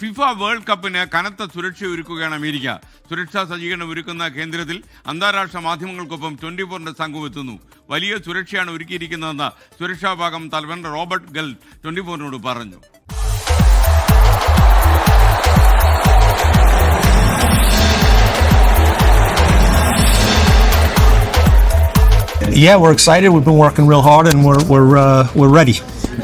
FIFA world കപ്പിന് കനത്ത സുരക്ഷ ഒരുക്കുകയാണ് അമേരിക്ക. സുരക്ഷാ സജ്ജീകരണം ഒരുക്കുന്ന കേന്ദ്രത്തിൽ അന്താരാഷ്ട്ര മാധ്യമങ്ങൾക്കൊപ്പം 24-ന്റെ സംഘം എത്തുന്നു. വലിയ സുരക്ഷയാണ് ഒരുക്കിയിരിക്കുന്നതെന്ന് സുരക്ഷാ വിഭാഗം തലവൻ റോബർട്ട് ഗൽ 24-നോട് പറഞ്ഞു. Yeah, we're excited. We've been working real hard, and we're ready.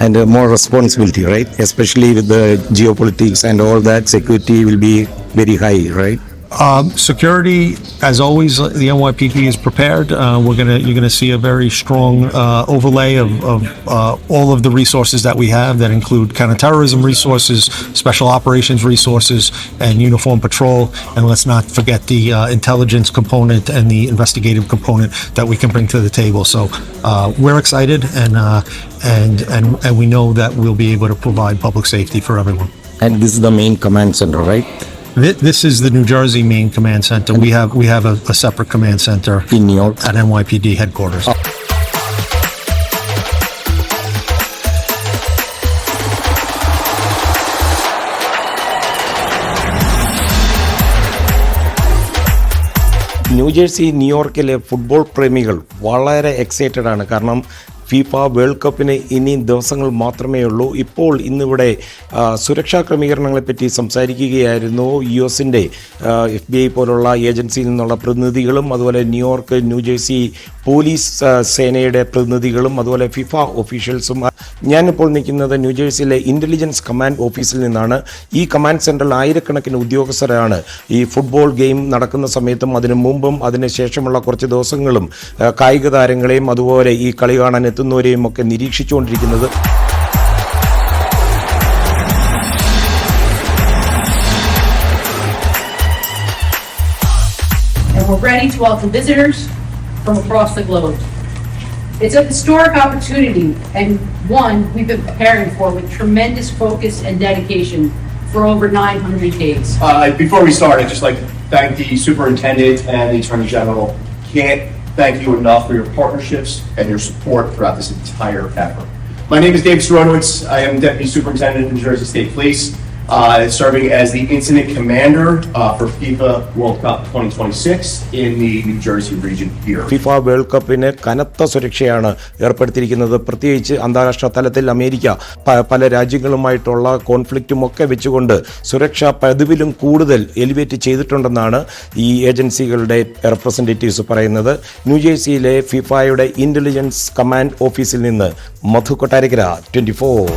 And more responsibility, right? Especially with the geopolitics and all that, security will be very high, right? Security, as always, the NYPD is prepared. You're gonna see a very strong overlay of all of the resources that we have that include counterterrorism resources, special operations resources, and uniform patrol. And let's not forget the intelligence component and the investigative component that we can bring to the table. So we're excited, and we know that we'll be able to provide public safety for everyone. And this is the main command center, right? This is the New Jersey main command center. We have a separate command center In New York at NYPD headquarters. New Jersey ന്യൂയോർക്കിലെ football പ്രേമികൾ വളരെ excited ആണ്. കാരണം FIFA world കപ്പിന് ഇനി ദിവസങ്ങൾ മാത്രമേ ഉള്ളൂ. ഇപ്പോൾ ഇന്നിവിടെ സുരക്ഷാ ക്രമീകരണങ്ങളെപ്പറ്റി സംസാരിക്കുകയായിരുന്നു US-ൻ്റെ FBI പോലുള്ള ഏജൻസിയിൽ നിന്നുള്ള പ്രതിനിധികളും, അതുപോലെ ന്യൂയോർക്ക് ന്യൂജേഴ്സി പോലീസ് സേനയുടെ പ്രതിനിധികളും, അതുപോലെ ഫിഫ ഒഫീഷ്യൽസും. ഞാനിപ്പോൾ നിൽക്കുന്നത് ന്യൂജേഴ്സിയിലെ ഇൻ്റലിജൻസ് കമാൻഡ് ഓഫീസിൽ നിന്നാണ്. ഈ കമാൻഡ് സെൻറ്ററിൽ ആയിരക്കണക്കിന് ഉദ്യോഗസ്ഥരാണ് ഈ ഫുട്ബോൾ ഗെയിം നടക്കുന്ന സമയത്തും അതിനു മുമ്പും അതിന് ശേഷമുള്ള കുറച്ച് ദിവസങ്ങളും കായിക താരങ്ങളെയും അതുപോലെ ഈ കളി കാണാൻ എത്തുന്നവരെയും ഒക്കെ നിരീക്ഷിച്ചുകൊണ്ടിരിക്കുന്നത്. And we're ready to welcome visitors from across the globe. It's a historic opportunity and one we've been preparing for with tremendous focus and dedication for over 900 days. Before we start, I'd just like to thank the Superintendent and the Attorney General. Can't thank you enough for your partnerships and your support throughout this entire effort. My name is David Storonowitz. I am Deputy Superintendent of New Jersey State Police, serving as the Incident Commander for FIFA World Cup 2026 in the New Jersey region here. FIFA world കപ്പിന് കനത്ത സുരക്ഷയാണ് ഏർപ്പെടുത്തിയിരിക്കുന്നത്. പ്രത്യേകിച്ച് അന്താരാഷ്ട്ര തലത്തിൽ America പല രാജ്യങ്ങളുമായിട്ടുള്ള കോൺഫ്ലിക്റ്റും ഒക്കെ വെച്ചുകൊണ്ട് സുരക്ഷ പതിവിലും കൂടുതൽ എലിവേറ്റ് ചെയ്തിട്ടുണ്ടെന്നാണ് ഈ ഏജൻസികളുടെ റെപ്രസെൻറ്റേറ്റീവ്സ് പറയുന്നത്. ന്യൂജേഴ്സിയിലെ ഫിഫയുടെ ഇൻ്റലിജൻസ് കമാൻഡ് ഓഫീസിൽ നിന്ന് മധു കൊട്ടാരക്കര, 24.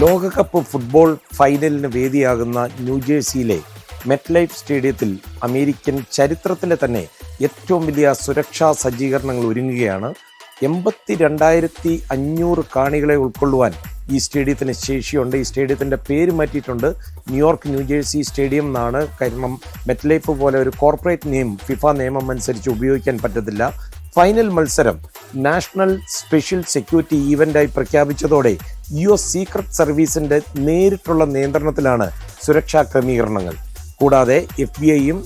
ലോകകപ്പ് ഫുട്ബോൾ ഫൈനലിന് വേദിയാകുന്ന ന്യൂജേഴ്സിയിലെ മെറ്റ്ലൈഫ് സ്റ്റേഡിയത്തിൽ അമേരിക്കൻ ചരിത്രത്തിലെ തന്നെ ഏറ്റവും വലിയ സുരക്ഷാ സജ്ജീകരണങ്ങൾ ഒരുങ്ങുകയാണ്. 82,500 കാണികളെ ഉൾക്കൊള്ളുവാൻ ഈ സ്റ്റേഡിയത്തിന് ശേഷിയുണ്ട്. ഈ സ്റ്റേഡിയത്തിൻ്റെ പേര് മാറ്റിയിട്ടുണ്ട്, ന്യൂയോർക്ക് ന്യൂജേഴ്സി സ്റ്റേഡിയം എന്നാണ്. കാരണം മെറ്റ്ലൈഫ് പോലെ ഒരു കോർപ്പറേറ്റ് നെയിം ഫിഫ നിയമം അനുസരിച്ച് ഉപയോഗിക്കാൻ പറ്റത്തില്ല. ഫൈനൽ മത്സരം നാഷണൽ സ്പെഷ്യൽ സെക്യൂരിറ്റി ഈവൻ്റായി പ്രഖ്യാപിച്ചതോടെ US സീക്രട്ട് സർവീസിൻ്റെ നേരിട്ടുള്ള നിയന്ത്രണത്തിലാണ് സുരക്ഷാ ക്രമീകരണങ്ങൾ. കൂടാതെ FBI-യും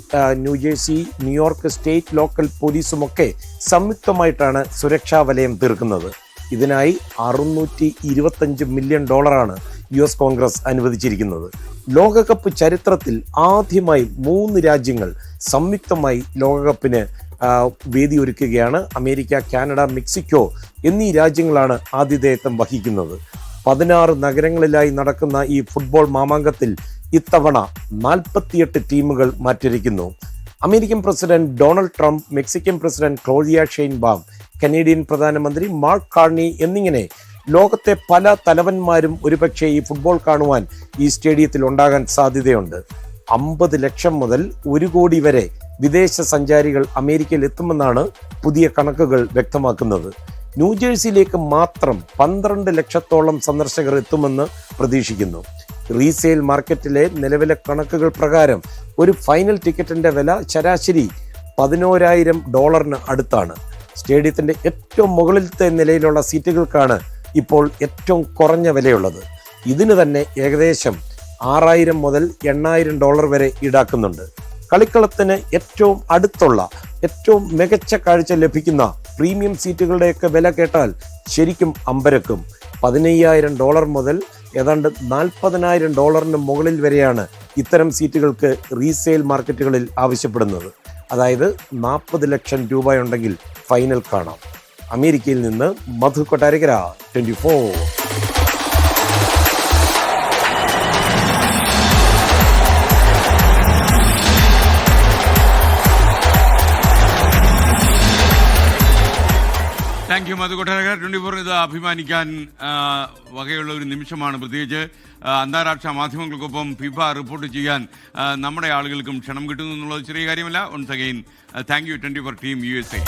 ന്യൂജേഴ്സി, ന്യൂയോർക്ക് സ്റ്റേറ്റ് ലോക്കൽ പോലീസുമൊക്കെ സംയുക്തമായിട്ടാണ് സുരക്ഷാ വലയം തീർക്കുന്നത്. ഇതിനായി $625 മില്യൺ US കോൺഗ്രസ് അനുവദിച്ചിരിക്കുന്നത്. ലോകകപ്പ് ചരിത്രത്തിൽ ആദ്യമായി 3 രാജ്യങ്ങൾ സംയുക്തമായി ലോകകപ്പിന് വേദിയൊരുക്കുകയാണ്. അമേരിക്ക, കാനഡ, മെക്സിക്കോ എന്നീ രാജ്യങ്ങളാണ് ആതിഥേയത്വം വഹിക്കുന്നത്. 16 നഗരങ്ങളിലായി നടക്കുന്ന ഈ ഫുട്ബോൾ മാമാങ്കത്തിൽ ഇത്തവണ 48 ടീമുകൾ മാറ്റിരിക്കുന്നു. American president Donald Trump, Mexican president Claudia Sheinbaum, Canadian പ്രധാനമന്ത്രി മാർക്ക് കാർണി എന്നിങ്ങനെ ലോകത്തെ പല തലവന്മാരും ഒരുപക്ഷെ ഈ ഫുട്ബോൾ കാണുവാൻ ഈ സ്റ്റേഡിയത്തിൽ ഉണ്ടാകാൻ സാധ്യതയുണ്ട്. 50 ലക്ഷം മുതൽ 1 കോടി വരെ വിദേശ സഞ്ചാരികൾ അമേരിക്കയിൽ എത്തുമെന്നാണ് പുതിയ കണക്കുകൾ വ്യക്തമാക്കുന്നത്. ന്യൂജേഴ്സിയിലേക്ക് മാത്രം 12 ലക്ഷത്തോളം സന്ദർശകർ എത്തുമെന്ന് പ്രതീക്ഷിക്കുന്നു. റീസെയിൽ മാർക്കറ്റിലെ നിലവിലെ കണക്കുകൾ പ്രകാരം ഒരു ഫൈനൽ ടിക്കറ്റിന്റെ വില ശരാശരി $11,000 അടുത്താണ്. സ്റ്റേഡിയത്തിന്റെ ഏറ്റവും മുകളിലത്തെ നിലയിലുള്ള സീറ്റുകൾക്കാണ് ഇപ്പോൾ ഏറ്റവും കുറഞ്ഞ വിലയുള്ളത്. ഇതിന് തന്നെ ഏകദേശം $6,000 മുതൽ $8,000 വരെ ഈടാക്കുന്നുണ്ട്. കളിക്കളത്തിന് ഏറ്റവും അടുത്തുള്ള ഏറ്റവും മികച്ച കാഴ്ച ലഭിക്കുന്ന പ്രീമിയം സീറ്റുകളുടെയൊക്കെ വില കേട്ടാൽ ശരിക്കും അമ്പരക്കും. $15,000 മുതൽ ഏതാണ്ട് $40,000 മുകളിൽ വരെയാണ് ഇത്തരം സീറ്റുകൾക്ക് റീസെയിൽ മാർക്കറ്റുകളിൽ ആവശ്യപ്പെടുന്നത്. അതായത് 40 ലക്ഷം രൂപയുണ്ടെങ്കിൽ ഫൈനൽ കാണാം. അമേരിക്കയിൽ നിന്ന് മധു കൊട്ടാരക്കര, 24. താങ്ക് യു മധു കൊട്ടാരക്കര. 24 ഇത് അഭിമാനിക്കാൻ വകയുള്ള ഒരു നിമിഷമാണ്. പ്രത്യേകിച്ച് അന്താരാഷ്ട്ര മാധ്യമങ്ങൾക്കൊപ്പം ഫിഫ റിപ്പോർട്ട് ചെയ്യാൻ നമ്മുടെ ആളുകൾക്കും ക്ഷണം കിട്ടുന്നു എന്നുള്ളത് ചെറിയ കാര്യമല്ല. Once again thank you 24 team USA.